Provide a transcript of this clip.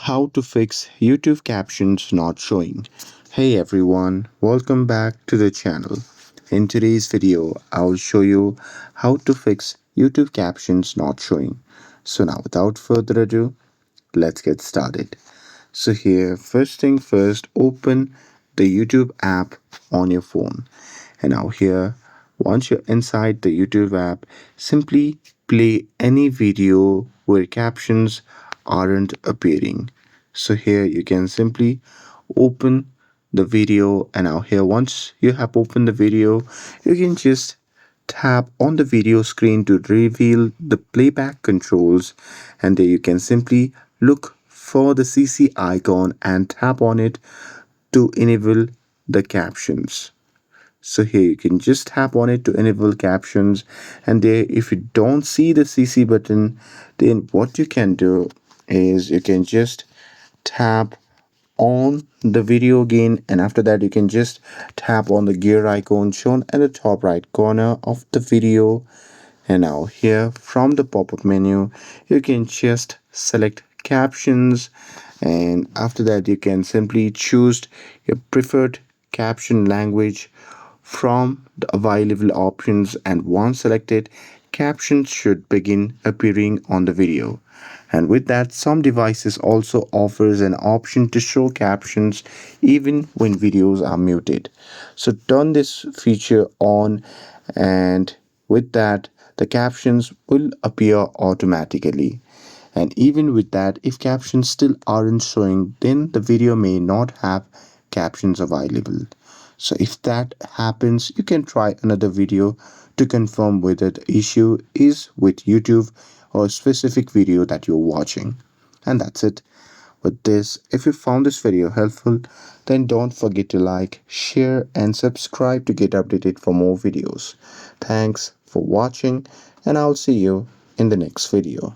How to fix YouTube captions not showing. Hey everyone, welcome back to the channel. In today's video, I'll show you how to fix YouTube captions not showing. So now without further ado, let's get started. So here, first thing first, open the YouTube app on your phone. And now here, once you're inside the YouTube app, simply play any video where captions aren't appearing. So here you can simply open the video, and now here once you have opened the video, you can just tap on the video screen to reveal the playback controls, and there you can simply look for the CC icon and tap on it to enable the captions. So here you can just tap on it to enable captions, and there if you don't see the CC button, then what you can do is you can just tap on the video again, and after that you can just tap on the gear icon shown at the top right corner of the video. And now here from the pop-up menu you can just select captions, and after that you can simply choose your preferred caption language from the available options, and once selected, captions should begin appearing on the video. And with that, some devices also offers an option to show captions even when videos are muted. So turn this feature on, and with that the captions will appear automatically. And even with that, if captions still aren't showing, then the video may not have captions available. So if that happens, you can try another video to confirm whether the issue is with YouTube or a specific video that you're watching. And that's it with this. If you found this video helpful, then don't forget to like, share, and subscribe to get updated for more videos. Thanks for watching, and I'll see you in the next video.